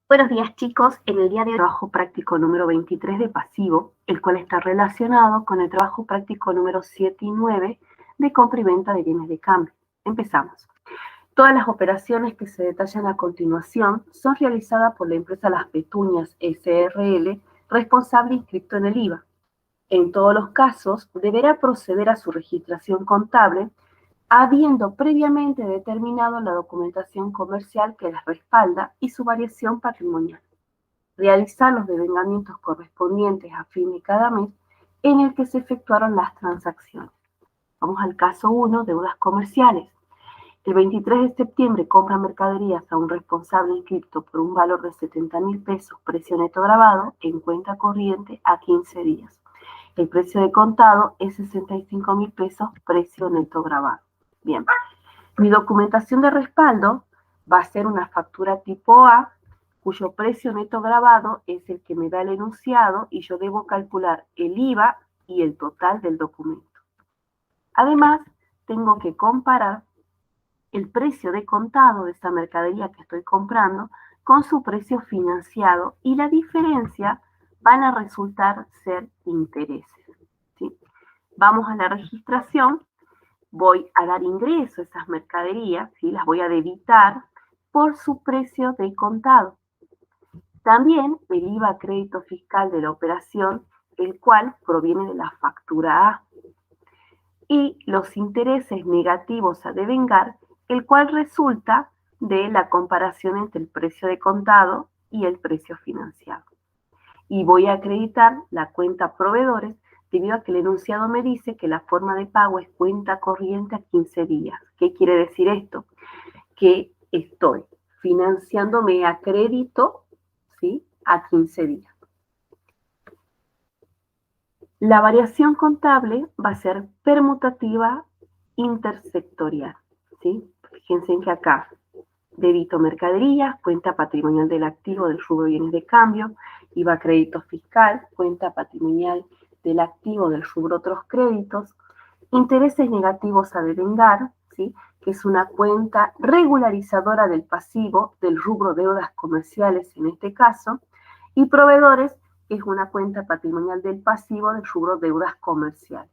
Buenos días, chicos. En el día de hoy trabajo práctico número 23 de pasivo, el cual está relacionado con el trabajo práctico número 7 y 9 de compra y venta de bienes de cambio. Empezamos. Todas las operaciones que se detallan a continuación son realizadas por la empresa Las Petunias S.R.L., responsable inscrito en el IVA. En todos los casos, deberá proceder a su registración contable habiendo previamente determinado la documentación comercial que las respalda y su variación patrimonial. Realizar los devengamientos correspondientes a fin de cada mes en el que se efectuaron las transacciones. Vamos al caso 1, deudas comerciales. El 23 de septiembre compra mercaderías a un responsable inscrito por un valor de 70.000 pesos, precio neto grabado, en cuenta corriente a 15 días. El precio de contado es 65.000 pesos, precio neto grabado. Bien, mi documentación de respaldo va a ser una factura tipo A, cuyo precio neto grabado es el que me da el enunciado y yo debo calcular el IVA y el total del documento. Además, tengo que comparar el precio de contado de esa mercadería que estoy comprando con su precio financiado y la diferencia van a resultar ser intereses. ¿Sí? Vamos a la registración. Voy a dar ingreso a esas mercaderías, ¿sí? Las voy a debitar por su precio de contado. También el IVA crédito fiscal de la operación, el cual proviene de la factura A. Y los intereses negativos a devengar, el cual resulta de la comparación entre el precio de contado y el precio financiado. Y voy a acreditar la cuenta proveedores debido a que el enunciado me dice que la forma de pago es cuenta corriente a 15 días. ¿Qué quiere decir esto? Que estoy financiándome a crédito, ¿sí?, a 15 días. La variación contable va a ser permutativa intersectorial, ¿sí? Fíjense en que acá débito mercaderías, cuenta patrimonial del activo del rubro bienes de cambio, IVA crédito fiscal, cuenta patrimonial del activo del rubro otros créditos, intereses negativos a devengar, ¿sí?, que es una cuenta regularizadora del pasivo del rubro deudas comerciales en este caso, y proveedores, que es una cuenta patrimonial del pasivo del rubro deudas comerciales.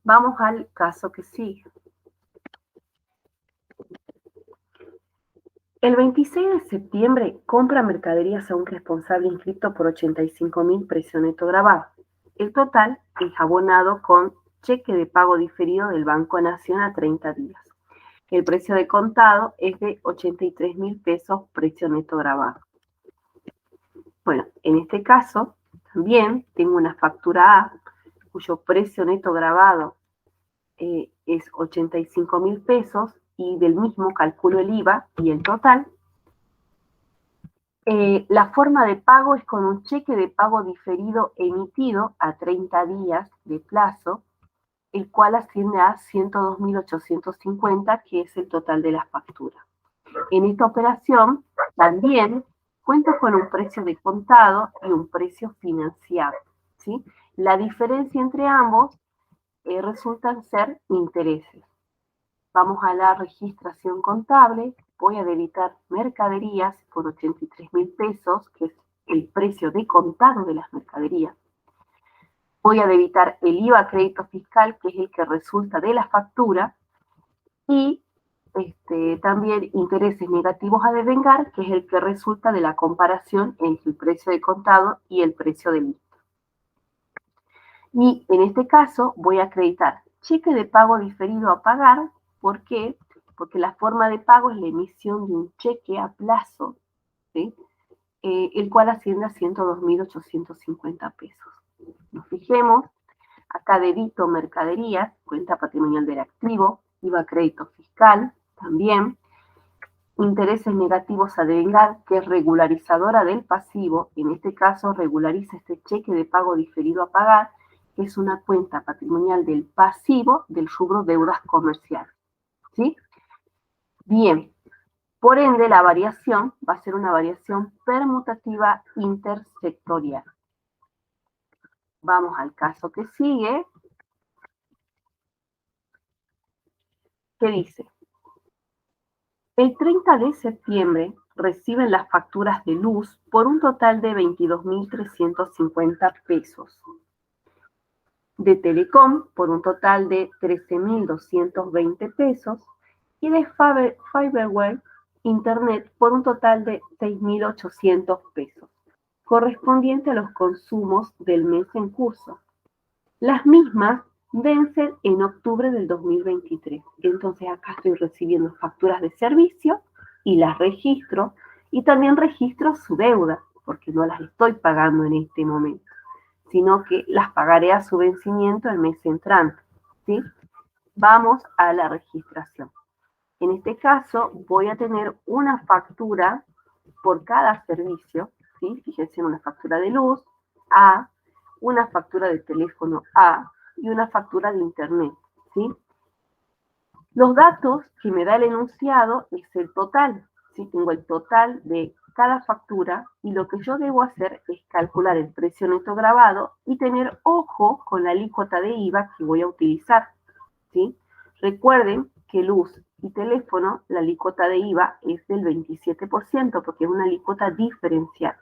Vamos al caso que sigue. El 26 de septiembre compra mercaderías a un responsable inscrito por 85.000 precio neto grabado. El total es abonado con cheque de pago diferido del Banco Nación a 30 días. El precio de contado es de 83.000 pesos precio neto grabado. Bueno, en este caso también tengo una factura A cuyo precio neto grabado es 85.000 pesos y del mismo calculo el IVA y el total. La forma de pago es con un cheque de pago diferido emitido a 30 días de plazo, el cual asciende a 102.850, que es el total de la factura. En esta operación también cuento con un precio de contado y un precio financiado, ¿sí? La diferencia entre ambos resultan ser intereses. Vamos a la registración contable. Voy a debitar mercaderías por 83.000 pesos, que es el precio de contado de las mercaderías. Voy a debitar el IVA crédito fiscal, que es el que resulta de la factura, y también intereses negativos a devengar, que es el que resulta de la comparación entre el precio de contado y el precio de lista. Y en este caso voy a acreditar cheque de pago diferido a pagar. ¿Por qué? Porque la forma de pago es la emisión de un cheque a plazo, ¿sí?, el cual asciende a 102.850 pesos. Nos fijemos, acá debito mercaderías, cuenta patrimonial del activo, IVA crédito fiscal también, intereses negativos a devengar, que es regularizadora del pasivo. En este caso regulariza este cheque de pago diferido a pagar, que es una cuenta patrimonial del pasivo del rubro deudas comerciales, ¿sí? Bien, por ende la variación va a ser una variación permutativa intersectorial. Vamos al caso que sigue, que dice: el 30 de septiembre reciben las facturas de luz por un total de 22.350 pesos. De Telecom por un total de 13.220 pesos. Y de Fiberware Internet por un total de 6.800 pesos, correspondiente a los consumos del mes en curso. Las mismas vencen en octubre del 2023. Entonces acá estoy recibiendo facturas de servicio y las registro, y también registro su deuda, porque no las estoy pagando en este momento, sino que las pagaré a su vencimiento el mes entrante, ¿sí? Vamos a la registración. En este caso voy a tener una factura por cada servicio, ¿sí? Fíjense, una factura de luz A, una factura de teléfono A y una factura de internet, ¿sí? Los datos que me da el enunciado es el total, ¿sí? Tengo el total de cada factura y lo que yo debo hacer es calcular el precio neto grabado y tener ojo con la alícuota de IVA que voy a utilizar, ¿sí? Recuerden que luz y teléfono, la alícuota de IVA es del 27% porque es una alícuota diferencial.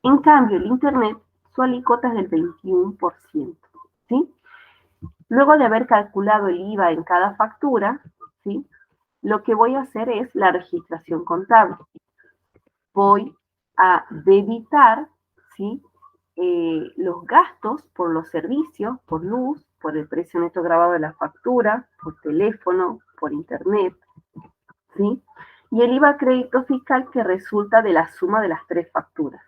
En cambio, el internet, su alícuota es del 21%, ¿sí? Luego de haber calculado el IVA en cada factura, ¿sí? Lo que voy a hacer es la registración contable. Voy a debitar, ¿sí? Los gastos por los servicios, por luz, por el precio neto grabado de la factura, por teléfono, por internet, ¿sí? Y el IVA crédito fiscal que resulta de la suma de las tres facturas.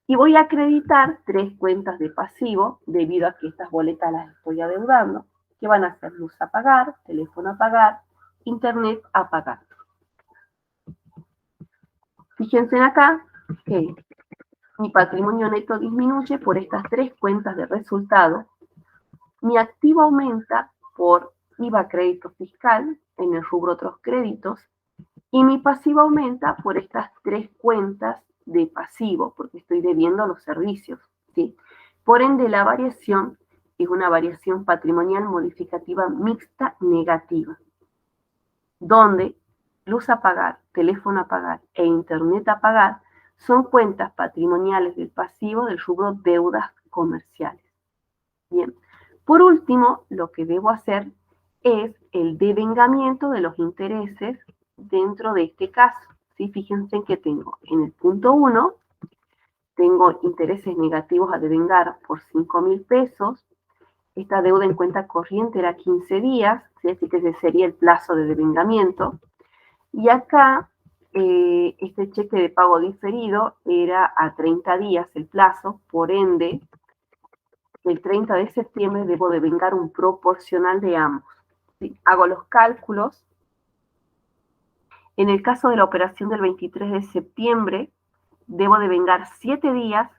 Y voy a acreditar tres cuentas de pasivo, debido a que estas boletas las estoy adeudando, que van a ser luz a pagar, teléfono a pagar, internet a pagar. Fíjense acá que mi patrimonio neto disminuye por estas tres cuentas de resultado. Mi activo aumenta por IVA crédito fiscal en el rubro otros créditos. Y mi pasivo aumenta por estas tres cuentas de pasivo, porque estoy debiendo los servicios, ¿sí? Por ende, la variación es una variación patrimonial modificativa mixta negativa, donde luz a pagar, teléfono a pagar e internet a pagar son cuentas patrimoniales del pasivo del rubro deudas comerciales. Bien, por último, lo que debo hacer es el devengamiento de los intereses dentro de este caso, ¿sí? Fíjense que tengo en el punto 1, tengo intereses negativos a devengar por 5.000 pesos. Esta deuda en cuenta corriente era 15 días, ¿sí? Así que ese sería el plazo de devengamiento. Y acá, este cheque de pago diferido era a 30 días el plazo, por ende, el 30 de septiembre debo devengar un proporcional de ambos, ¿sí? Hago los cálculos. En el caso de la operación del 23 de septiembre, debo devengar 7 días,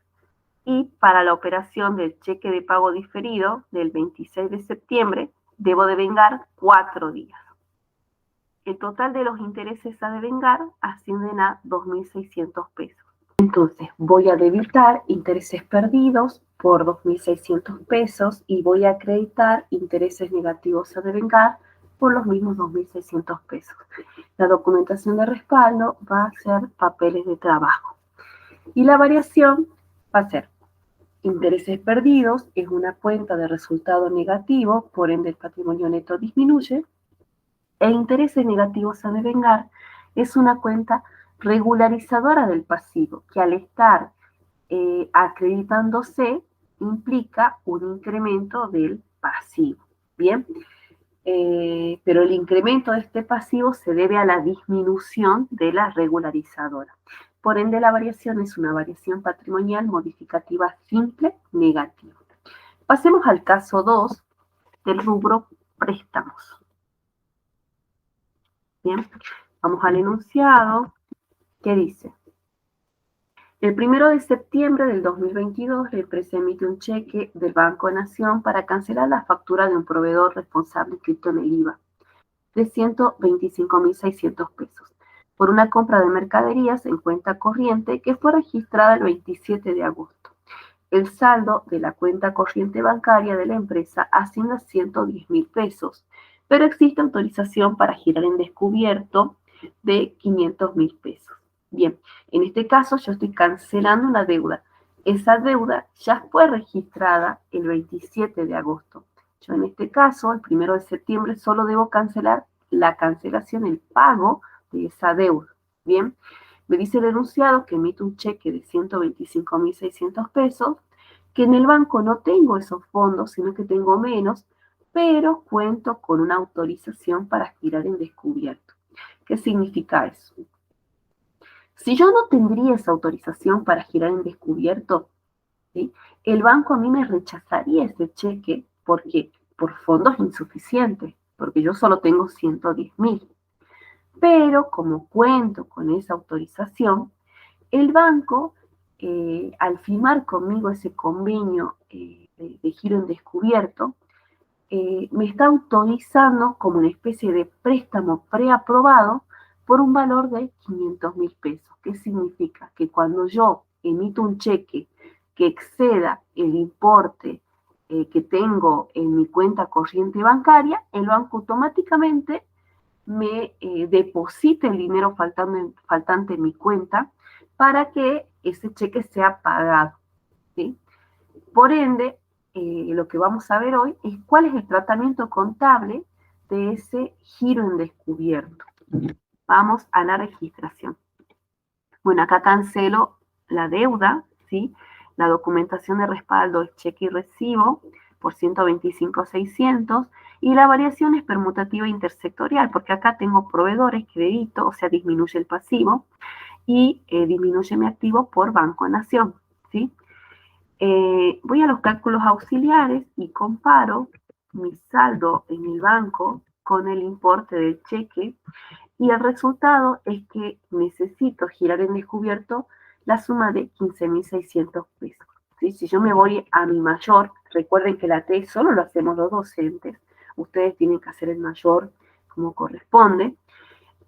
y para la operación del cheque de pago diferido del 26 de septiembre, debo devengar 4 días. El total de los intereses a devengar ascienden a 2.600 pesos. Entonces, voy a debitar intereses perdidos por 2.600 pesos y voy a acreditar intereses negativos a devengar por los mismos 2.600 pesos. La documentación de respaldo va a ser papeles de trabajo. Y la variación va a ser intereses perdidos, es una cuenta de resultado negativo, por ende el patrimonio neto disminuye, e intereses negativos a devengar es una cuenta regularizadora del pasivo, que al estar acreditándose implica un incremento del pasivo. Bien, pero el incremento de este pasivo se debe a la disminución de la regularizadora. Por ende, la variación es una variación patrimonial modificativa simple negativa. Pasemos al caso 2 del rubro préstamos. Bien, vamos al enunciado que dice: el 1 de septiembre del 2022, la empresa emite un cheque del Banco Nación para cancelar la factura de un proveedor responsable inscrito en el IVA de 125.600 pesos por una compra de mercaderías en cuenta corriente que fue registrada el 27 de agosto. El saldo de la cuenta corriente bancaria de la empresa asciende a 110.000 pesos, pero existe autorización para girar en descubierto de 500.000 pesos. Bien. En este caso yo estoy cancelando una deuda. Esa deuda ya fue registrada el 27 de agosto. Yo en este caso, el 1 de septiembre, solo debo cancelar la cancelación, el pago de esa deuda. Bien, me dice el enunciado que emito un cheque de 125.600 pesos, que en el banco no tengo esos fondos, sino que tengo menos, pero cuento con una autorización para girar en descubierto. ¿Qué significa eso? Si yo no tendría esa autorización para girar en descubierto, ¿sí?, el banco a mí me rechazaría ese cheque porque por fondos insuficientes, porque yo solo tengo 110.000. Pero como cuento con esa autorización, el banco, al firmar conmigo ese convenio de giro en descubierto, me está autorizando como una especie de préstamo preaprobado por un valor de 500.000 pesos. ¿Qué significa? Que cuando yo emito un cheque que exceda el importe que tengo en mi cuenta corriente bancaria, el banco automáticamente me deposita el dinero faltante en mi cuenta para que ese cheque sea pagado, ¿sí? Por ende, lo que vamos a ver hoy es cuál es el tratamiento contable de ese giro en descubierto. Vamos a la registración. Bueno, acá cancelo la deuda, ¿sí? La documentación de respaldo es cheque y recibo por 125.600 y la variación es permutativa intersectorial, porque acá tengo proveedores, crédito, o sea, disminuye el pasivo y disminuye mi activo por Banco Nación, ¿sí? Voy a los cálculos auxiliares y comparo mi saldo en el banco con el importe del cheque y el resultado es que necesito girar en descubierto la suma de 15.600 pesos. ¿Sí? Si yo me voy a mi mayor, recuerden que la T solo lo hacemos los docentes, ustedes tienen que hacer el mayor como corresponde.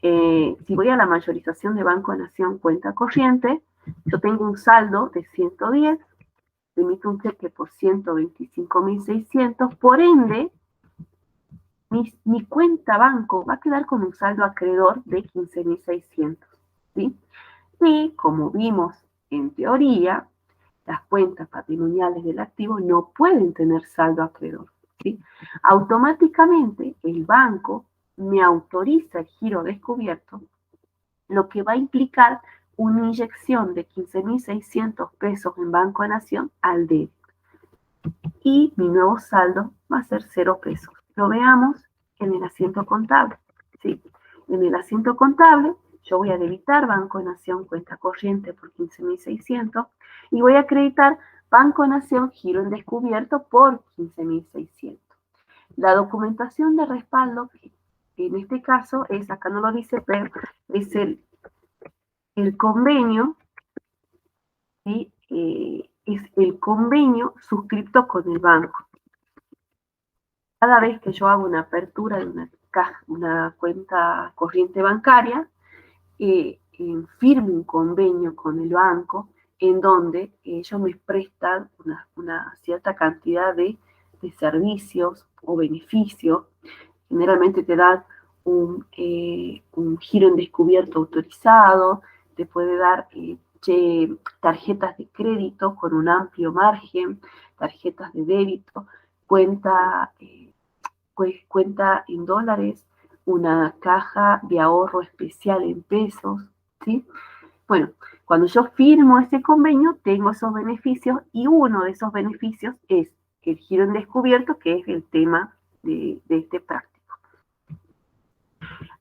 Si voy a la mayorización de Banco Nación cuenta corriente, yo tengo un saldo de 110, emito un cheque por 125.600, por ende, mi cuenta banco va a quedar con un saldo acreedor de 15.600, ¿sí? Y como vimos en teoría, las cuentas patrimoniales del activo no pueden tener saldo acreedor, ¿sí? Automáticamente el banco me autoriza el giro descubierto, lo que va a implicar una inyección de 15.600 pesos en Banco de Nación al débito. Y mi nuevo saldo va a ser 0 pesos. Lo veamos en el asiento contable. ¿Sí? En el asiento contable yo voy a debitar Banco Nación cuenta corriente por 15.600 y voy a acreditar Banco Nación giro en descubierto por 15.600. La documentación de respaldo, en este caso es, acá no lo dice, pero es el convenio, ¿sí? Es el convenio suscrito con el banco. Cada vez que yo hago una apertura de una cuenta corriente bancaria, firmo un convenio con el banco en donde ellos me prestan una cierta cantidad de servicios o beneficios. Generalmente te dan un giro en descubierto autorizado, te puede dar tarjetas de crédito con un amplio margen, tarjetas de débito, cuenta en dólares, una caja de ahorro especial en pesos, ¿sí? Bueno, cuando yo firmo ese convenio, tengo esos beneficios y uno de esos beneficios es el giro en descubierto, que es el tema de este práctico.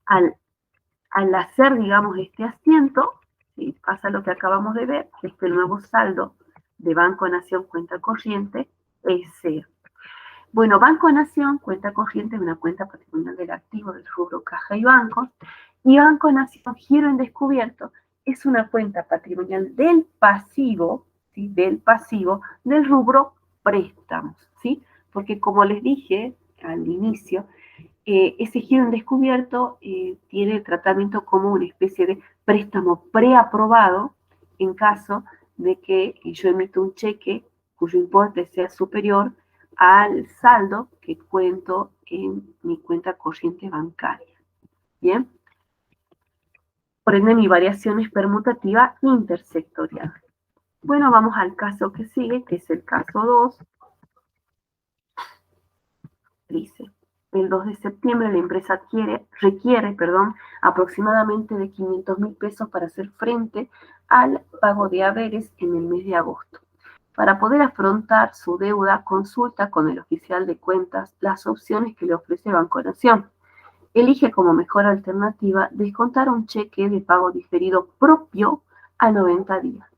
Al hacer, digamos, este asiento, ¿sí?, pasa lo que acabamos de ver, que es que el nuevo saldo de Banco Nación cuenta corriente es 0. Bueno, Banco Nación, cuenta corriente, es una cuenta patrimonial del activo del rubro caja y bancos, y Banco Nación, giro en descubierto, es una cuenta patrimonial del pasivo, ¿sí?, del pasivo del rubro préstamos, ¿sí? Porque como les dije al inicio, ese giro en descubierto tiene el tratamiento como una especie de préstamo preaprobado en caso de que yo emito un cheque cuyo importe sea superior al saldo que cuento en mi cuenta corriente bancaria. ¿Bien? Por ende, mi variación es permutativa intersectorial. Bueno, vamos al caso que sigue, que es el caso 2. Dice, el 2 de septiembre la empresa requiere aproximadamente de 500.000 pesos para hacer frente al pago de haberes en el mes de agosto. Para poder afrontar su deuda, consulta con el oficial de cuentas las opciones que le ofrece Banco Nación. Elige como mejor alternativa descontar un cheque de pago diferido propio a 90 días,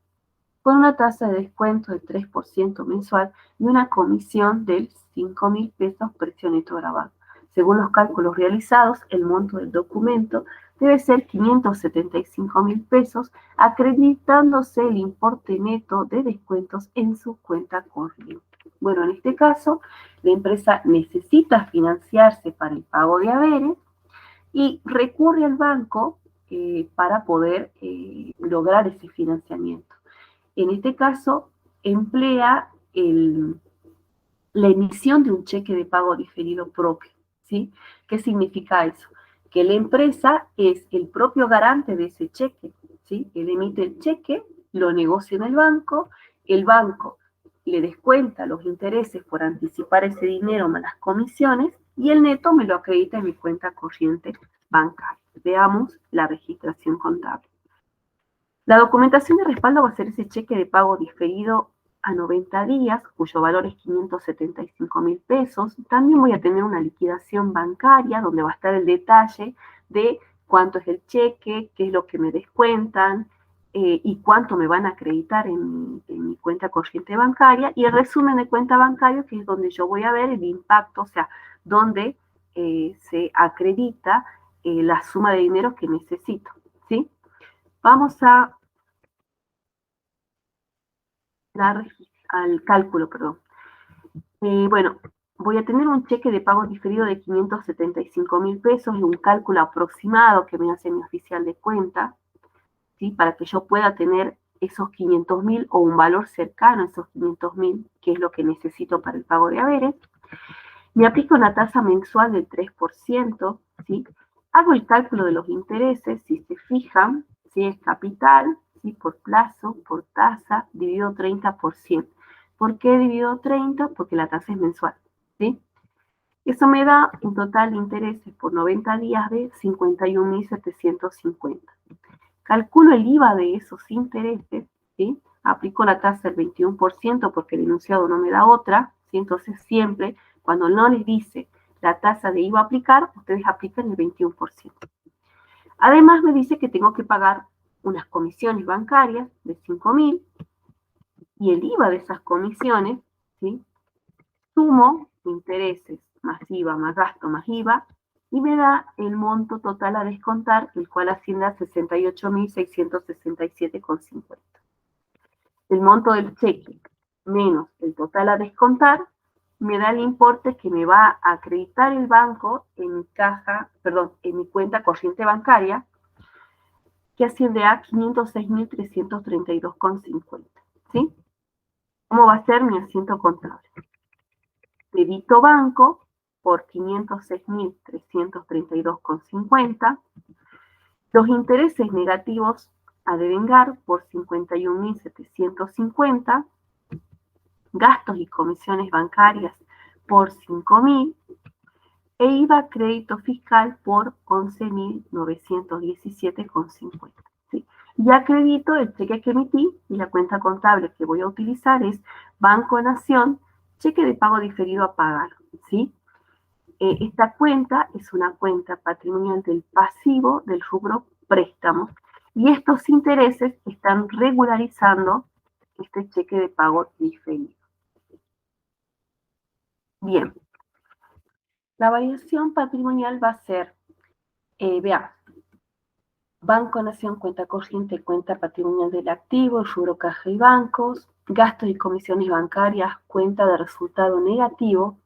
con una tasa de descuento del 3% mensual y una comisión del 5.000 pesos precio neto grabado. Según los cálculos realizados, el monto del documento debe ser 575.000 pesos, acreditándose el importe neto de descuentos en su cuenta corriente. Bueno, en este caso, la empresa necesita financiarse para el pago de haberes y recurre al banco para poder lograr ese financiamiento. En este caso, emplea la emisión de un cheque de pago diferido propio, ¿sí? ¿Qué significa eso? Que la empresa es el propio garante de ese cheque, ¿sí? Él emite el cheque, lo negocia en el banco le descuenta los intereses por anticipar ese dinero más las comisiones y el neto me lo acredita en mi cuenta corriente bancaria. Veamos la registración contable. La documentación de respaldo va a ser ese cheque de pago diferido a 90 días, cuyo valor es 575.000 pesos. También voy a tener una liquidación bancaria donde va a estar el detalle de cuánto es el cheque, qué es lo que me descuentan y cuánto me van a acreditar en mi cuenta corriente bancaria. Y el resumen de cuenta bancaria, que es donde yo voy a ver el impacto, o sea, donde se acredita la suma de dinero que necesito, ¿sí? Vamos al cálculo, perdón. Bueno, voy a tener un cheque de pago diferido de 575.000 pesos y un cálculo aproximado que me hace mi oficial de cuenta, ¿sí? Para que yo pueda tener esos 500.000 o un valor cercano a esos 500.000, que es lo que necesito para el pago de haberes. Me aplico una tasa mensual del 3%, ¿sí? Hago el cálculo de los intereses, si se fijan, si es capital, ¿sí? Por plazo, por tasa, dividido 30%. ¿Por qué dividido 30? Porque la tasa es mensual, ¿sí? Eso me da un total de intereses por 90 días de 51.750. Calculo el IVA de esos intereses, ¿sí? Aplico la tasa del 21% porque el enunciado no me da otra, ¿sí? Entonces siempre, cuando no les dice la tasa de IVA a aplicar, ustedes aplican el 21%. Además me dice que tengo que pagar unas comisiones bancarias de 5.000 y el IVA de esas comisiones, ¿sí? Sumo intereses más IVA, más gasto, más IVA, y me da el monto total a descontar, el cual asciende a 68.667,50. El monto del cheque menos el total a descontar me da el importe que me va a acreditar el banco en mi en mi cuenta corriente bancaria, que asciende a 506.332,50. ¿Sí? ¿Cómo va a ser mi asiento contable? Débito banco por 506.332,50. Los intereses negativos a devengar por 51.750. Gastos y comisiones bancarias por 5.000. E IVA crédito fiscal por 11.917,50. ¿Sí? Y acredito el cheque que emití y la cuenta contable que voy a utilizar es Banco Nación, cheque de pago diferido a pagar. ¿Sí? Esta cuenta es una cuenta patrimonial del pasivo del rubro préstamos y estos intereses están regularizando este cheque de pago diferido. Bien, la variación patrimonial va a ser, veamos, Banco Nación, cuenta corriente, cuenta patrimonial del activo, rubro caja y bancos, gastos y comisiones bancarias, cuenta de resultado negativo,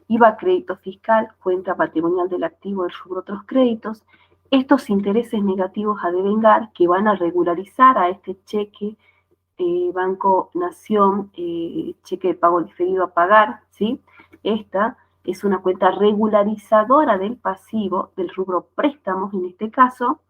IVA crédito fiscal, cuenta patrimonial del activo del rubro otros créditos. Estos intereses negativos a devengar que van a regularizar a este cheque Banco Nación, cheque de pago diferido a pagar, ¿sí? Esta es una cuenta regularizadora del pasivo del rubro préstamos en este caso.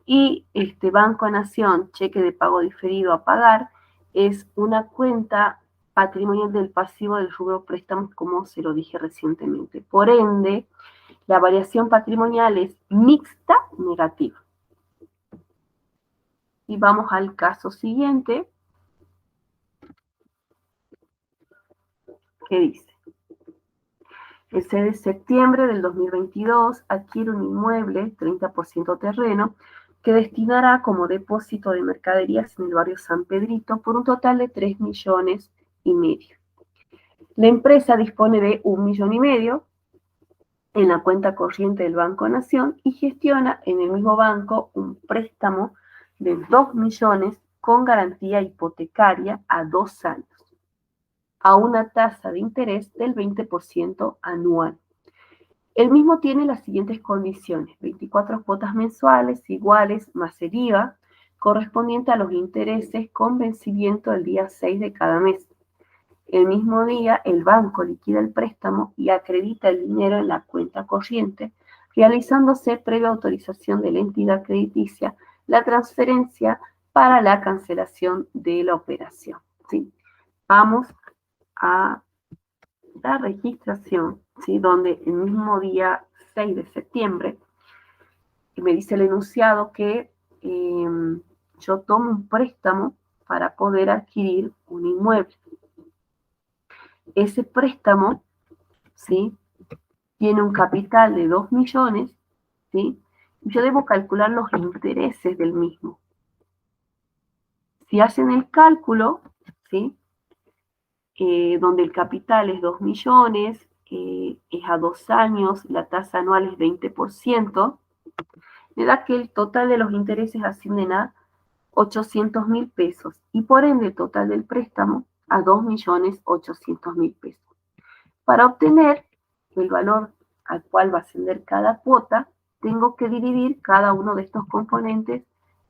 Y Banco Nación, cheque de pago diferido a pagar, es una cuenta patrimonial del pasivo del rubro préstamos, como se lo dije recientemente. Por ende, la variación patrimonial es mixta negativa. Y vamos al caso siguiente, que dice: el 6 de septiembre del 2022 adquiere un inmueble, 30% terreno, que destinará como depósito de mercaderías en el barrio San Pedrito por un total de 3,5 millones. La empresa dispone de 1,5 millones en la cuenta corriente del Banco Nación y gestiona en el mismo banco un préstamo de 2 millones con garantía hipotecaria a 2 años, a una tasa de interés del 20% anual. El mismo tiene las siguientes condiciones: 24 cuotas mensuales iguales más el IVA, correspondiente a los intereses con vencimiento el día 6 de cada mes. El mismo día, el banco liquida el préstamo y acredita el dinero en la cuenta corriente, realizándose previa autorización de la entidad crediticia la transferencia para la cancelación de la operación. ¿Sí? Vamos a la registración, ¿sí? Donde el mismo día 6 de septiembre me dice el enunciado que yo tomo un préstamo para poder adquirir un inmueble. Ese préstamo, ¿sí?, tiene un capital de 2 millones, ¿sí? Y yo debo calcular los intereses del mismo. Si hacen el cálculo, ¿sí?, donde el capital es 2 millones, es a 2 años, la tasa anual es 20%, me da que el total de los intereses ascienden a 800,000 pesos y por ende el total del préstamo a 2,800,000 pesos. Para obtener el valor al cual va a ascender cada cuota, tengo que dividir cada uno de estos componentes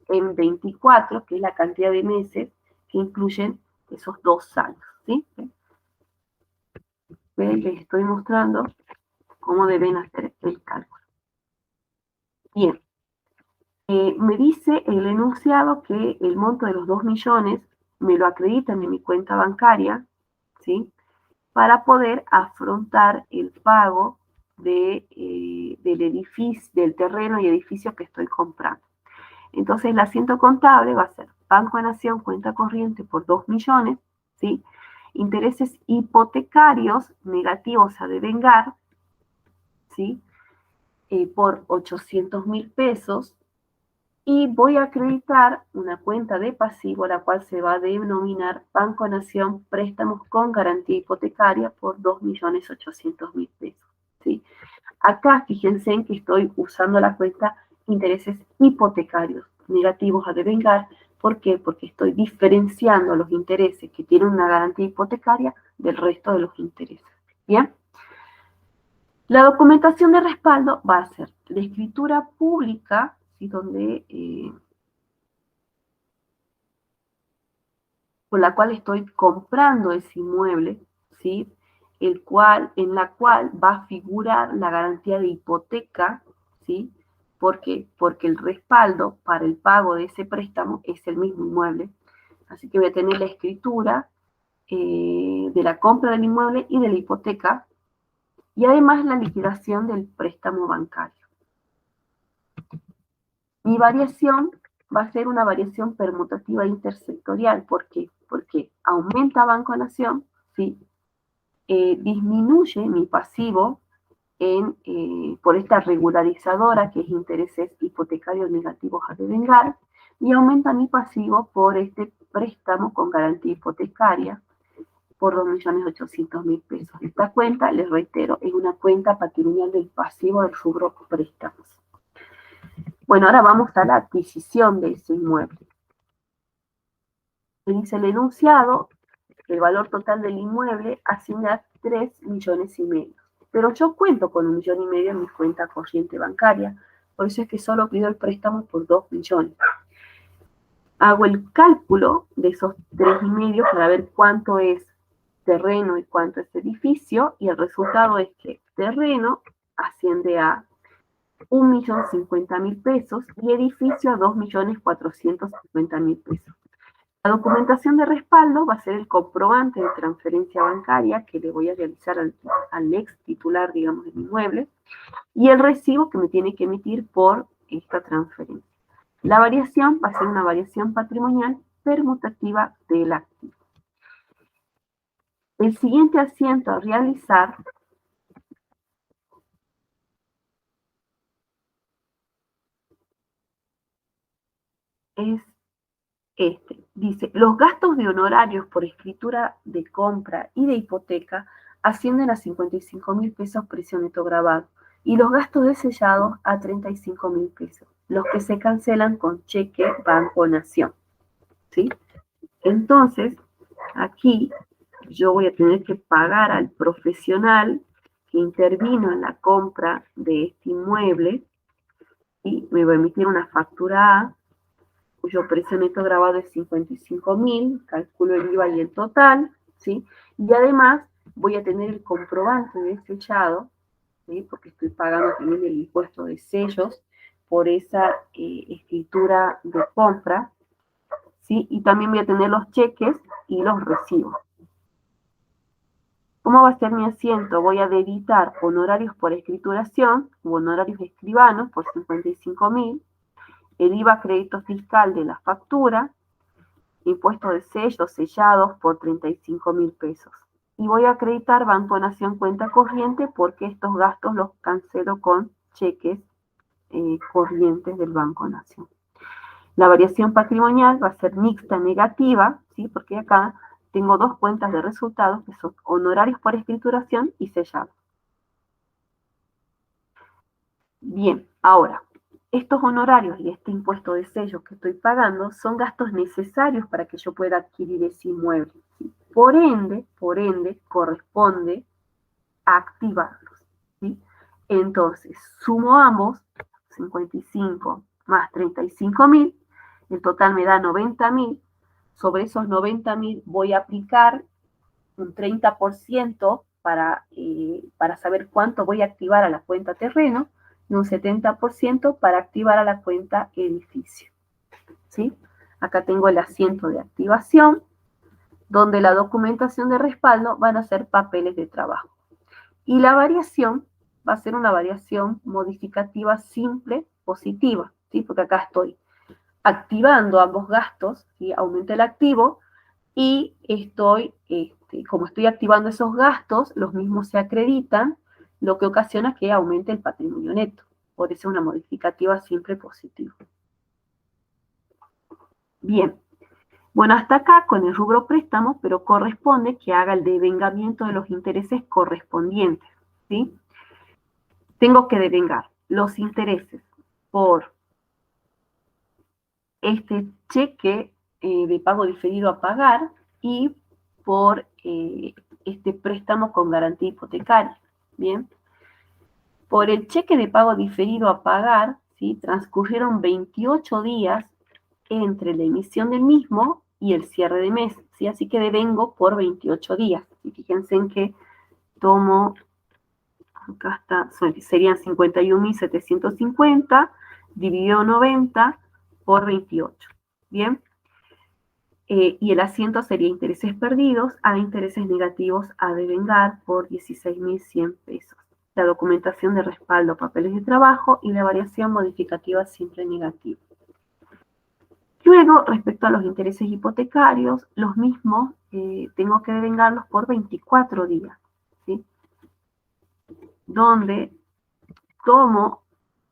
en 24, que es la cantidad de meses que incluyen esos 2 años, ¿sí? Les estoy mostrando cómo deben hacer el cálculo. Bien, me dice el enunciado que el monto de los 2 millones me lo acreditan en mi cuenta bancaria, ¿sí?, para poder afrontar el pago del edificio, del terreno y edificio que estoy comprando. Entonces, el asiento contable va a ser Banco Nación, cuenta corriente por 2 millones, ¿sí? Intereses hipotecarios negativos a devengar, ¿sí?, por 800,000 pesos, y voy a acreditar una cuenta de pasivo, la cual se va a denominar Banco Nación Préstamos con Garantía Hipotecaria por 2,800,000 pesos, ¿sí? Acá fíjense en que estoy usando la cuenta intereses hipotecarios negativos a devengar. ¿Por qué? Porque estoy diferenciando los intereses que tienen una garantía hipotecaria del resto de los intereses. ¿Bien? La documentación de respaldo va a ser la escritura pública, ¿sí?, donde por la cual estoy comprando ese inmueble, ¿sí?, en la cual va a figurar la garantía de hipoteca, ¿sí? ¿Por qué? Porque el respaldo para el pago de ese préstamo es el mismo inmueble. Así que voy a tener la escritura de la compra del inmueble y de la hipoteca, y además la liquidación del préstamo bancario. Mi variación va a ser una variación permutativa intersectorial. ¿Por qué? Porque aumenta Banco Nación, ¿sí?, disminuye mi pasivo por esta regularizadora, que es intereses hipotecarios negativos a devengar, y aumenta mi pasivo por este préstamo con garantía hipotecaria por 2,800,000 pesos. Esta cuenta, les reitero, es una cuenta patrimonial del pasivo del rubro préstamos. Bueno, ahora vamos a la adquisición de ese inmueble. Me dice el enunciado: el valor total del inmueble asciende a 3,5 millones. Pero yo cuento con 1,5 millones en mi cuenta corriente bancaria, por eso es que solo pido el préstamo por 2 millones. Hago el cálculo de esos 3,5 para ver cuánto es terreno y cuánto es edificio, y el resultado es que terreno asciende a 1.050.000 pesos y edificio 2.450.000 pesos. La documentación de respaldo va a ser el comprobante de transferencia bancaria que le voy a realizar al ex titular, digamos, del inmueble, y el recibo que me tiene que emitir por esta transferencia. La variación va a ser una variación patrimonial permutativa del activo. El siguiente asiento a realizar es este. Dice, los gastos de honorarios por escritura de compra y de hipoteca ascienden a 55.000 pesos precio neto grabado y los gastos de sellado a 35.000 pesos, los que se cancelan con cheque Banco Nación. ¿Sí? Entonces, aquí yo voy a tener que pagar al profesional que intervino en la compra de este inmueble y me va a emitir una factura A cuyo precio neto grabado es 55.000, calculo el IVA y el total, ¿sí? Y además voy a tener el comprobante de sellado, ¿sí? Porque estoy pagando también el impuesto de sellos por esa escritura de compra, ¿sí? Y también voy a tener los cheques y los recibos. ¿Cómo va a ser mi asiento? Voy a debitar honorarios por escrituración u honorarios escribanos por 55.000, el IVA crédito fiscal de la factura, impuesto de sellos sellados por 35.000 pesos. Y voy a acreditar Banco Nación cuenta corriente porque estos gastos los cancelo con cheques corrientes del Banco Nación. La variación patrimonial va a ser mixta negativa, ¿sí? Porque acá tengo dos cuentas de resultados que son honorarios por escrituración y sellados. Bien, ahora, estos honorarios y este impuesto de sellos que estoy pagando son gastos necesarios para que yo pueda adquirir ese inmueble. ¿Sí? Por ende, corresponde activarlos. ¿Sí? Entonces, sumo ambos, 55 más 35.000, el total me da 90.000. Sobre esos 90.000 voy a aplicar un 30% para saber cuánto voy a activar a la cuenta terreno y un 70% para activar a la cuenta edificio. ¿Sí? Acá tengo el asiento de activación, donde la documentación de respaldo van a ser papeles de trabajo. Y la variación va a ser una variación modificativa simple positiva, ¿sí? Porque acá estoy activando ambos gastos, ¿sí? Aumenta el activo y estoy, como estoy activando esos gastos, los mismos se acreditan, lo que ocasiona que aumente el patrimonio neto. Por eso es una modificativa simple positiva. Bien. Bueno, hasta acá con el rubro préstamo, pero corresponde que haga el devengamiento de los intereses correspondientes, ¿sí? Tengo que devengar los intereses por este cheque de pago diferido a pagar y por este préstamo con garantía hipotecaria, ¿bien? Por el cheque de pago diferido a pagar, ¿sí? Transcurrieron 28 días entre la emisión del mismo y el cierre de mes, ¿sí? Así que devengo por 28 días. Y fíjense en que tomo, acá está, serían 51.750 dividido 90 por 28, ¿bien? Y el asiento sería intereses perdidos a intereses negativos a devengar por 16.100 pesos. La documentación de respaldo, papeles de trabajo y la variación modificativa siempre negativa. Luego, respecto a los intereses hipotecarios, los mismos tengo que devengarlos por 24 días, ¿sí? Donde tomo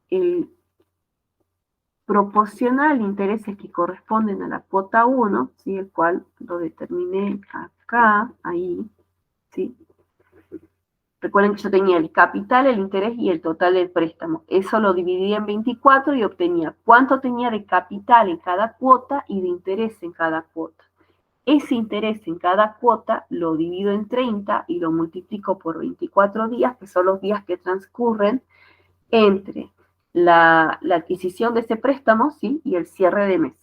el proporcional de intereses que corresponden a la cuota 1, ¿sí? El cual lo determiné acá, ahí, ¿sí? Recuerden que yo tenía el capital, el interés y el total del préstamo. Eso lo dividía en 24 y obtenía cuánto tenía de capital en cada cuota y de interés en cada cuota. Ese interés en cada cuota lo divido en 30 y lo multiplico por 24 días, que son los días que transcurren entre la adquisición de ese préstamo, ¿sí? Y el cierre de mes.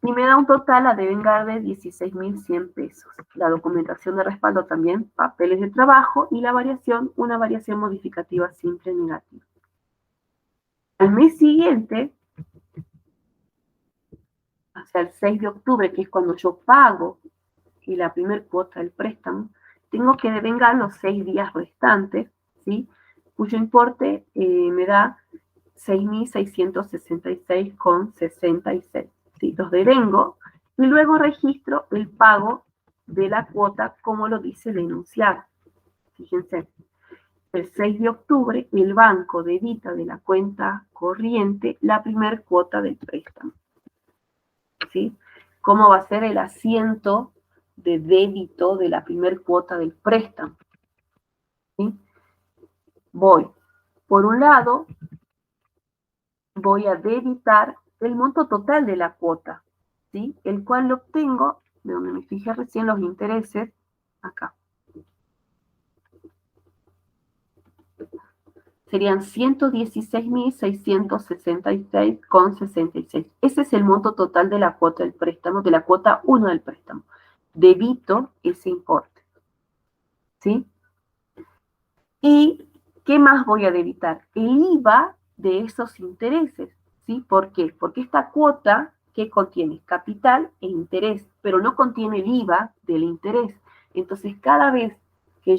y me da un total a devengar de 16.100 pesos. La documentación de respaldo también, papeles de trabajo, y la variación, una variación modificativa simple negativa. Al mes siguiente, hacia el 6 de octubre, que es cuando yo pago y la primera cuota del préstamo, tengo que devengar los 6 días restantes, ¿sí? Cuyo importe me da 6.666,66. ¿Sí? Los devengo y luego registro el pago de la cuota como lo dice el enunciado. Fíjense, el 6 de octubre el banco debita de la cuenta corriente la primera cuota del préstamo. ¿Sí? ¿Cómo va a ser el asiento de débito de la primera cuota del préstamo? ¿Sí? Voy, por un lado, voy a debitar el monto total de la cuota, ¿sí? El cual lo obtengo, de donde me fijé recién los intereses, acá. Serían 116.666,66. Ese es el monto total de la cuota del préstamo, de la cuota 1 del préstamo. Debito ese importe, ¿sí? ¿Y qué más voy a debitar? El IVA de esos intereses, ¿sí? ¿Por qué? Porque esta cuota que contiene capital e interés, pero no contiene el IVA del interés. Entonces, cada vez que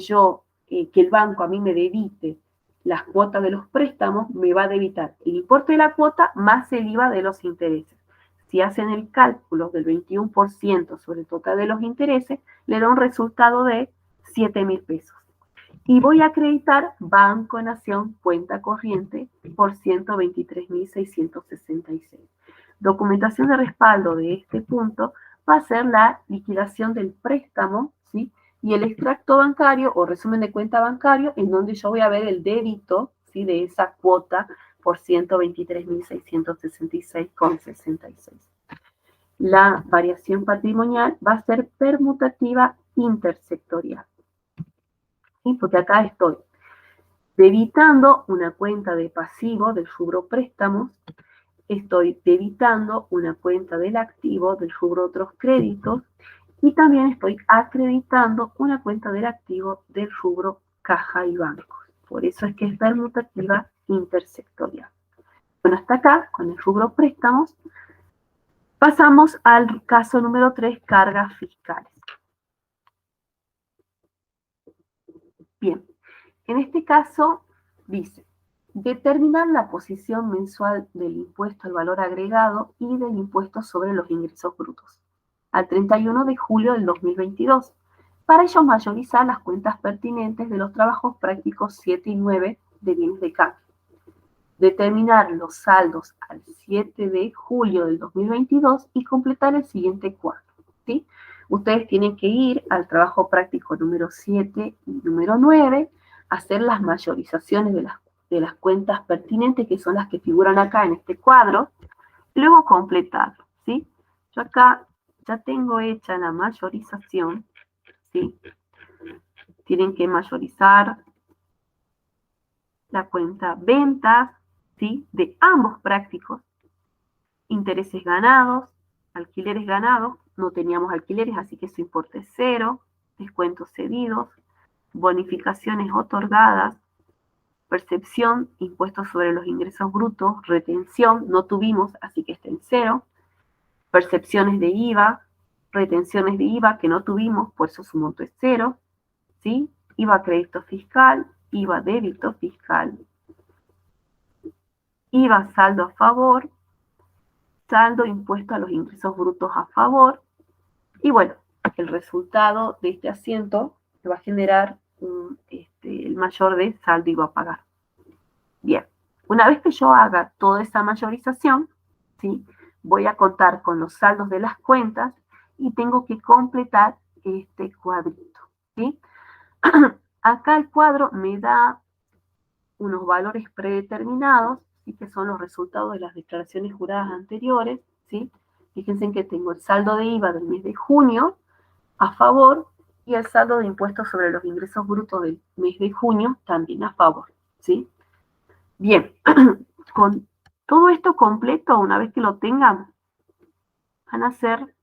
que el banco a mí me debite las cuotas de los préstamos, me va a debitar el importe de la cuota más el IVA de los intereses. Si hacen el cálculo del 21% sobre el total de los intereses, le da un resultado de 7.000 pesos. Y voy a acreditar Banco Nación cuenta corriente por 123.666. Documentación de respaldo de este punto va a ser la liquidación del préstamo, ¿sí? Y el extracto bancario o resumen de cuenta bancario en donde yo voy a ver el débito, ¿sí? De esa cuota por 123.666,66. La variación patrimonial va a ser permutativa intersectorial. ¿Sí? Porque acá estoy debitando una cuenta de pasivo del rubro préstamos, estoy debitando una cuenta del activo del rubro otros créditos y también estoy acreditando una cuenta del activo del rubro caja y bancos. Por eso es que es permutativa intersectorial. Bueno, hasta acá, con el rubro préstamos, pasamos al caso número 3, cargas fiscales. Bien, en este caso dice, determinar la posición mensual del impuesto al valor agregado y del impuesto sobre los ingresos brutos al 31 de julio del 2022. Para ello, mayorizar las cuentas pertinentes de los trabajos prácticos 7 y 9 de bienes de cambio. Determinar los saldos al 7 de julio del 2022 y completar el siguiente cuadro, ¿sí? Ustedes tienen que ir al trabajo práctico número 7 y número 9, hacer las mayorizaciones de las cuentas pertinentes, que son las que figuran acá en este cuadro, y luego completarlo, ¿sí? Yo acá ya tengo hecha la mayorización, ¿sí? Tienen que mayorizar la cuenta ventas, ¿sí? De ambos prácticos, intereses ganados, alquileres ganados, no teníamos alquileres, así que su importe es 0, descuentos cedidos, bonificaciones otorgadas, percepción, impuestos sobre los ingresos brutos, retención, no tuvimos, así que está en 0, percepciones de IVA, retenciones de IVA que no tuvimos, por eso su monto es 0, ¿sí? IVA crédito fiscal, IVA débito fiscal, IVA saldo a favor, saldo impuesto a los ingresos brutos a favor, y bueno, el resultado de este asiento va a generar el mayor de saldo IVA a pagar. Bien, una vez que yo haga toda esa mayorización, ¿sí? Voy a contar con los saldos de las cuentas y tengo que completar este cuadrito, ¿sí? Acá el cuadro me da unos valores predeterminados, ¿sí? Que son los resultados de las declaraciones juradas anteriores, ¿sí? Fíjense que tengo el saldo de IVA del mes de junio a favor y el saldo de impuestos sobre los ingresos brutos del mes de junio también a favor, ¿sí? Bien, con todo esto completo, una vez que lo tengan, van van a ser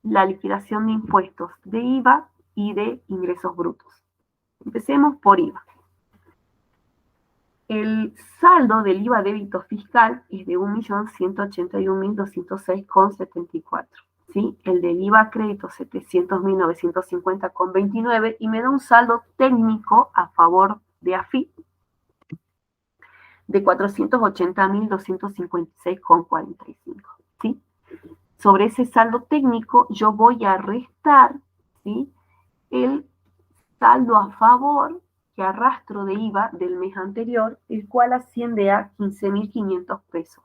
la liquidación de impuestos de IVA y de ingresos brutos. Empecemos por IVA. El saldo del IVA débito fiscal es de 1.181.206,74. ¿Sí? El del IVA crédito 700.950,29 y me da un saldo técnico a favor de AFIP de 480.256,45. ¿Sí? Sobre ese saldo técnico yo voy a restar, ¿sí?, el saldo a favor que arrastro de IVA del mes anterior, el cual asciende a 15.500 pesos.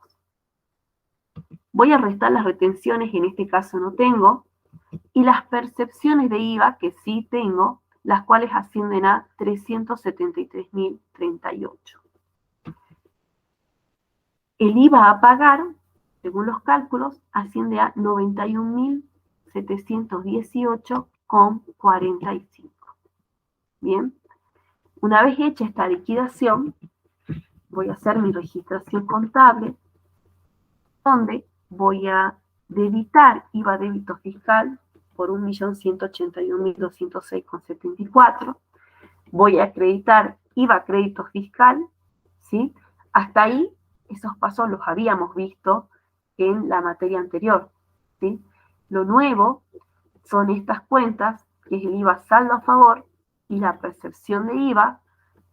Voy a restar las retenciones, en este caso no tengo, y las percepciones de IVA, que sí tengo, las cuales ascienden a 373.038. El IVA a pagar, según los cálculos, asciende a 91.718,45. Bien, una vez hecha esta liquidación, voy a hacer mi registración contable, donde voy a debitar IVA débito fiscal por 1.181.206,74. Voy a acreditar IVA crédito fiscal, ¿sí? Hasta ahí, esos pasos los habíamos visto en la materia anterior, ¿sí? Lo nuevo son estas cuentas, que es el IVA saldo a favor y la percepción de IVA,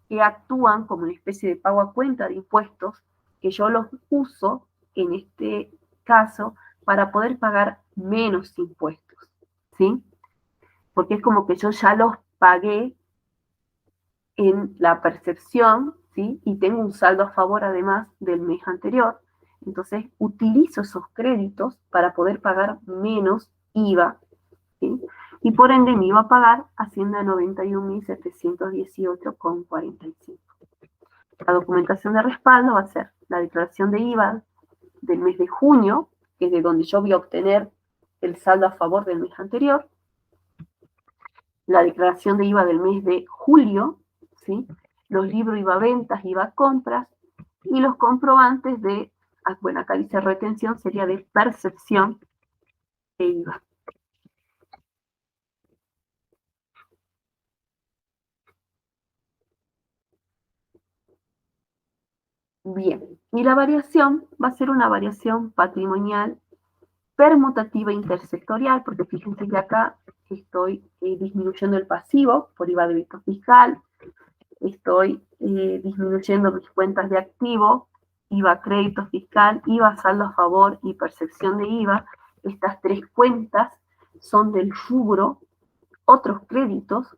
que actúan como una especie de pago a cuenta de impuestos, que yo los uso en este caso para poder pagar menos impuestos, ¿sí? Porque es como que yo ya los pagué en la percepción, ¿sí? Y tengo un saldo a favor además del mes anterior. Entonces utilizo esos créditos para poder pagar menos IVA, ¿sí? Y por ende mi IVA a pagar asciende a 91.718,45. La documentación de respaldo va a ser la declaración de IVA del mes de junio, que es de donde yo voy a obtener el saldo a favor del mes anterior, la declaración de IVA del mes de julio, ¿sí?, los libros IVA ventas, IVA compras, y los comprobantes de, bueno, acá dice retención, sería de percepción de IVA. Bien, y la variación va a ser una variación patrimonial permutativa intersectorial, porque fíjense que acá estoy disminuyendo el pasivo por IVA débito fiscal, estoy disminuyendo mis cuentas de activo, IVA crédito fiscal, IVA saldo a favor y percepción de IVA. Estas tres cuentas son del rubro otros créditos.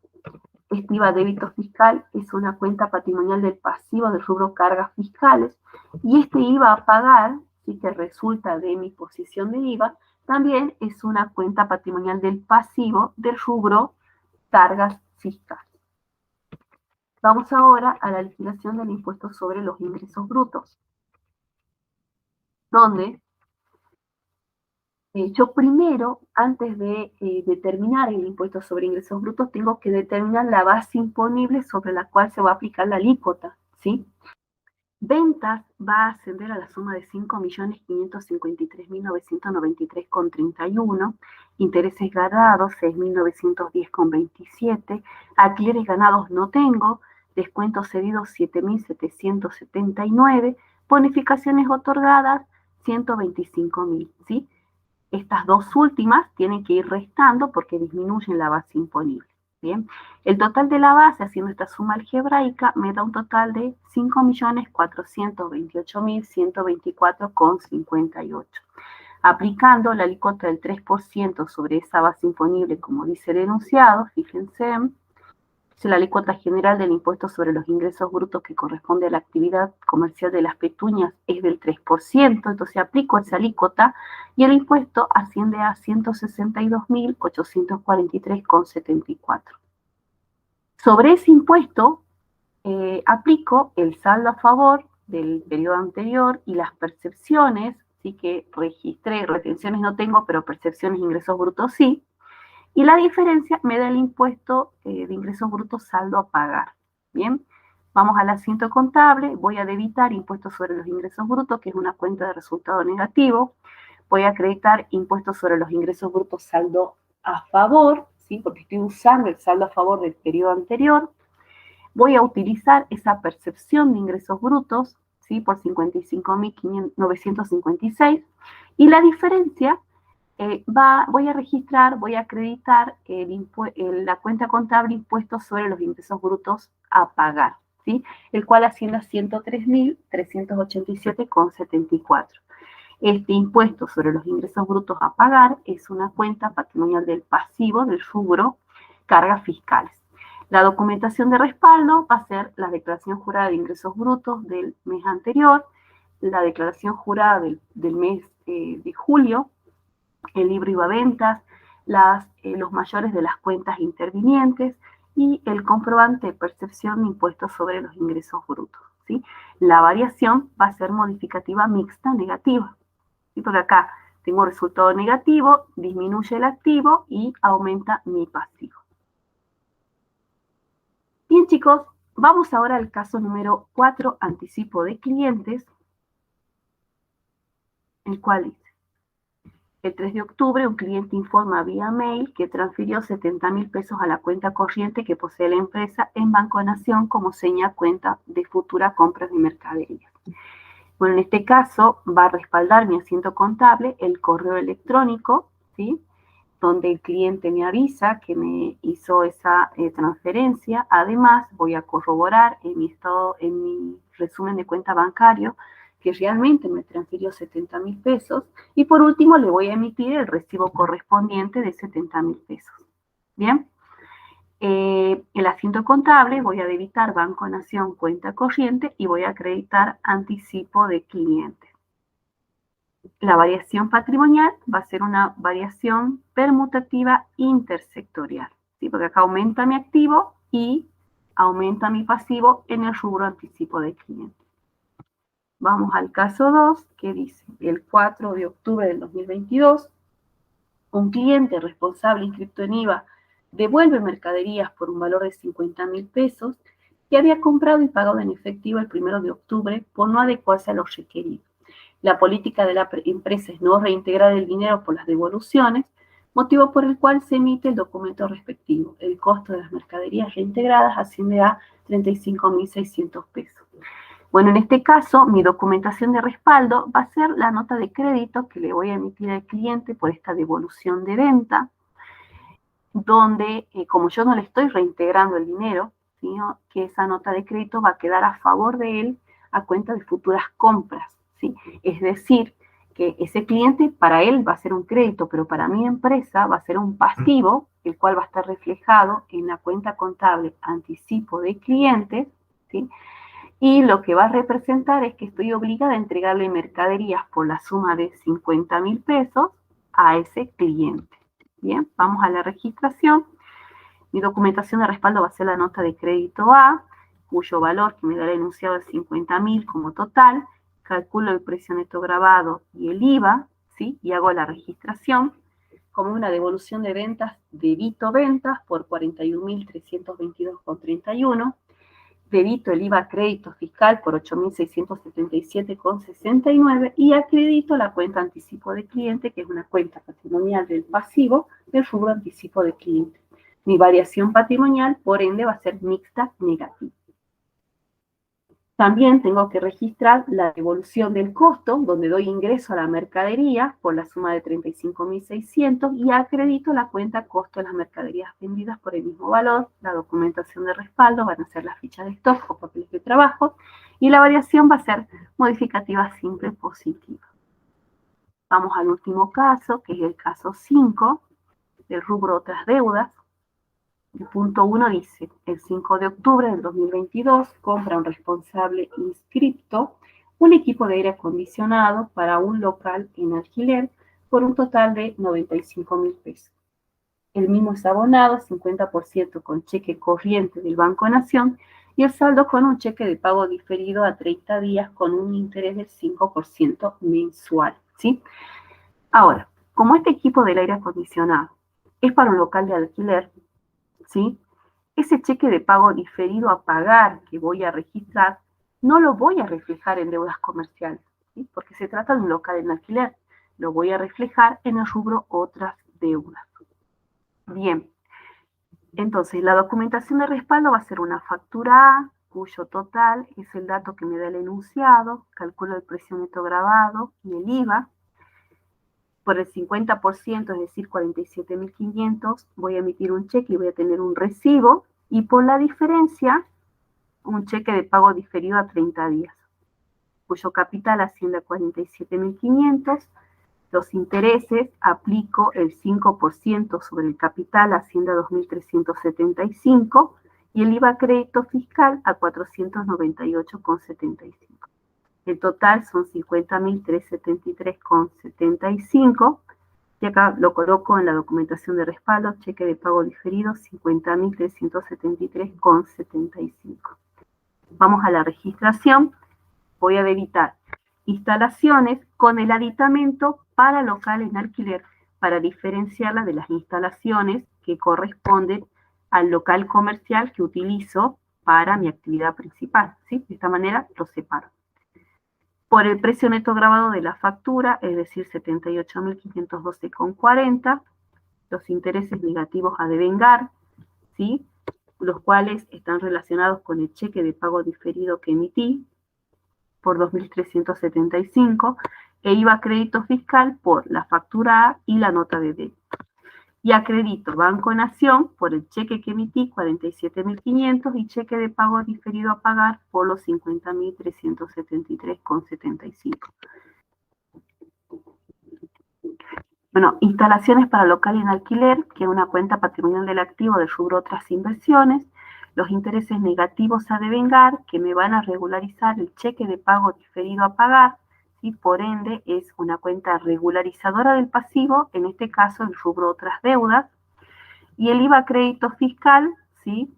Este IVA débito fiscal es una cuenta patrimonial del pasivo del rubro cargas fiscales, y este IVA a pagar, sí, que resulta de mi posición de IVA, también es una cuenta patrimonial del pasivo del rubro cargas fiscales. Vamos ahora a la liquidación del impuesto sobre los ingresos brutos, donde yo primero, antes de determinar el impuesto sobre ingresos brutos, tengo que determinar la base imponible sobre la cual se va a aplicar la alícuota, ¿sí? Ventas va a ascender a la suma de 5.553.993,31, intereses ganados 6.910,27, alquileres ganados no tengo, descuentos cedidos 7.779, bonificaciones otorgadas 125.000, ¿sí? Estas dos últimas tienen que ir restando porque disminuyen la base imponible. Bien, el total de la base, haciendo esta suma algebraica, me da un total de 5.428.124,58. Aplicando la alícuota del 3% sobre esa base imponible, como dice el enunciado, fíjense, la alícuota general del impuesto sobre los ingresos brutos que corresponde a la actividad comercial de las petuñas es del 3%, entonces aplico esa alícuota y el impuesto asciende a 162.843,74. Sobre ese impuesto aplico el saldo a favor del periodo anterior y las percepciones, sí, que registré, retenciones no tengo, pero percepciones e ingresos brutos sí. Y la diferencia me da el impuesto de ingresos brutos saldo a pagar. Bien, vamos al asiento contable, voy a debitar impuestos sobre los ingresos brutos, que es una cuenta de resultado negativo. Voy a acreditar impuestos sobre los ingresos brutos saldo a favor, ¿sí? Porque estoy usando el saldo a favor del periodo anterior. Voy a utilizar esa percepción de ingresos brutos, ¿sí? Por 55.956. Y la diferencia voy a registrar, voy a acreditar la cuenta contable impuestos sobre los ingresos brutos a pagar, ¿sí? El cual asciende a 103.387,74. Este impuesto sobre los ingresos brutos a pagar es una cuenta patrimonial del pasivo del rubro cargas fiscales. La documentación de respaldo va a ser la declaración jurada de ingresos brutos del mes anterior, la declaración jurada del mes de julio, el libro IVA ventas, los mayores de las cuentas intervinientes y el comprobante de percepción de impuestos sobre los ingresos brutos, ¿sí? La variación va a ser modificativa mixta negativa, ¿sí? Porque acá tengo resultado negativo, disminuye el activo y aumenta mi pasivo. Bien, chicos, vamos ahora al caso número 4, anticipo de clientes, el cual dice: el 3 de octubre, un cliente informa vía mail que transfirió 70.000 pesos a la cuenta corriente que posee la empresa en Banco Nación como seña cuenta de futura compra de mercaderías. Bueno, en este caso va a respaldar mi asiento contable el correo electrónico, ¿sí? Donde el cliente me avisa que me hizo esa transferencia. Además, voy a corroborar en mi resumen de cuenta bancario que realmente me transfirió 70.000 pesos. Y por último, le voy a emitir el recibo correspondiente de 70.000 pesos. Bien. El asiento contable voy a debitar Banco Nación cuenta corriente y voy a acreditar anticipo de cliente. La variación patrimonial va a ser una variación permutativa intersectorial, ¿sí? Porque acá aumenta mi activo y aumenta mi pasivo en el rubro anticipo de cliente. Vamos al caso 2, que dice: el 4 de octubre del 2022, un cliente responsable inscrito en IVA devuelve mercaderías por un valor de 50.000 pesos que había comprado y pagado en efectivo el 1 de octubre por no adecuarse a lo requerido. La política de la empresa es no reintegrar el dinero por las devoluciones, motivo por el cual se emite el documento respectivo. El costo de las mercaderías reintegradas asciende a 35.600 pesos. Bueno, en este caso, mi documentación de respaldo va a ser la nota de crédito que le voy a emitir al cliente por esta devolución de venta, donde, como yo no le estoy reintegrando el dinero, sino que esa nota de crédito va a quedar a favor de él a cuenta de futuras compras, ¿sí? Es decir, que ese cliente para él va a ser un crédito, pero para mi empresa va a ser un pasivo, el cual va a estar reflejado en la cuenta contable anticipo de clientes, ¿sí? Y lo que va a representar es que estoy obligada a entregarle mercaderías por la suma de 50.000 pesos a ese cliente. Bien, vamos a la registración. Mi documentación de respaldo va a ser la nota de crédito A, cuyo valor que me da el enunciado es 50.000 como total. Calculo el precio neto grabado y el IVA, ¿sí? Y hago la registración. Como una devolución de ventas, debito ventas por 41.322,31. Debito el IVA crédito fiscal por 8.677,69 y acredito la cuenta anticipo de cliente, que es una cuenta patrimonial del pasivo del rubro anticipo de cliente. Mi variación patrimonial, por ende, va a ser mixta negativa. También tengo que registrar la devolución del costo, donde doy ingreso a la mercadería por la suma de 35.600 y acredito la cuenta costo de las mercaderías vendidas por el mismo valor. La documentación de respaldo van a ser las fichas de stock o papeles de trabajo y la variación va a ser modificativa simple positiva. Vamos al último caso, que es el caso 5 del rubro otras deudas. El punto 1 dice: el 5 de octubre del 2022 compra un responsable inscripto un equipo de aire acondicionado para un local en alquiler por un total de 95.000 pesos. El mismo es abonado 50% con cheque corriente del Banco Nación y el saldo con un cheque de pago diferido a 30 días con un interés del 5% mensual, ¿sí? Ahora, como este equipo del aire acondicionado es para un local de alquiler, ¿sí? Ese cheque de pago diferido a pagar que voy a registrar, no lo voy a reflejar en deudas comerciales, ¿sí? Porque se trata de un local en alquiler. lo voy a reflejar en el rubro otras deudas. Bien, entonces la documentación de respaldo va a ser una factura A, cuyo total es el dato que me da el enunciado, calculo el precio neto grabado y el IVA. Por el 50%, es decir, 47.500, voy a emitir un cheque y voy a tener un recibo, y por la diferencia, un cheque de pago diferido a 30 días, cuyo capital asciende a 47.500, los intereses, aplico el 5% sobre el capital, asciende a 2.375, y el IVA crédito fiscal a 498,75. El total son 50.373,75, y acá lo coloco en la documentación de respaldo, cheque de pago diferido, 50.373,75. Vamos a la registración. Voy a debitar instalaciones con el aditamento para local en alquiler, para diferenciarla de las instalaciones que corresponden al local comercial que utilizo para mi actividad principal, ¿sí? De esta manera lo separo. Por el precio neto grabado de la factura, es decir, 78.512,40, los intereses negativos a devengar, ¿sí? Los cuales están relacionados con el cheque de pago diferido que emití, por 2.375, e IVA crédito fiscal por la factura A y la nota de débito. Y acredito Banco Nación por el cheque que emití, 47.500, y cheque de pago diferido a pagar por los 50.373,75. Bueno, instalaciones para local en alquiler, que es una cuenta patrimonial del activo del rubro otras inversiones, los intereses negativos a devengar, que me van a regularizar el cheque de pago diferido a pagar, ¿sí? Por ende es una cuenta regularizadora del pasivo, en este caso el rubro otras deudas, y el IVA crédito fiscal, ¿sí?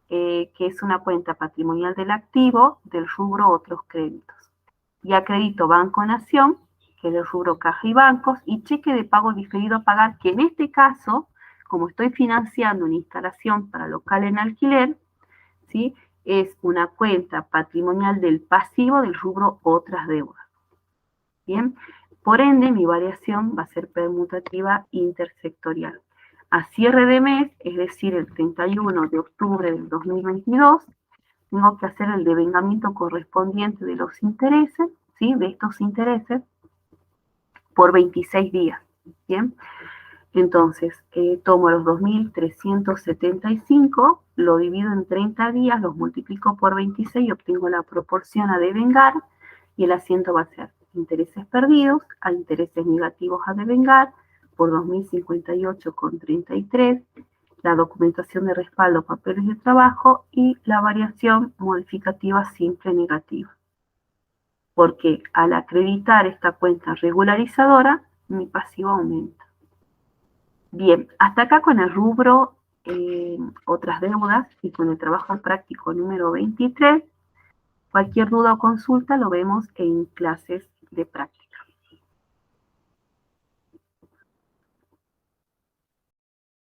Que es una cuenta patrimonial del activo del rubro otros créditos. Y acredito Banco Nación, que es del rubro caja y bancos, y cheque de pago diferido a pagar, que en este caso, como estoy financiando una instalación para local en alquiler, ¿sí? Es una cuenta patrimonial del pasivo del rubro otras deudas. Bien, por ende, mi variación va a ser permutativa intersectorial. A cierre de mes, es decir, el 31 de octubre del 2022, tengo que hacer el devengamiento correspondiente de los intereses, ¿sí? De estos intereses, por 26 días. Bien, entonces tomo los 2.375, lo divido en 30 días, los multiplico por 26 y obtengo la proporción a devengar, y el asiento va a ser intereses perdidos a intereses negativos a devengar por 2.058,33, la documentación de respaldo, papeles de trabajo y la variación modificativa simple negativa. Porque al acreditar esta cuenta regularizadora, mi pasivo aumenta. Bien, hasta acá con el rubro otras deudas y con el trabajo práctico número 23. Cualquier duda o consulta lo vemos en clases de práctica.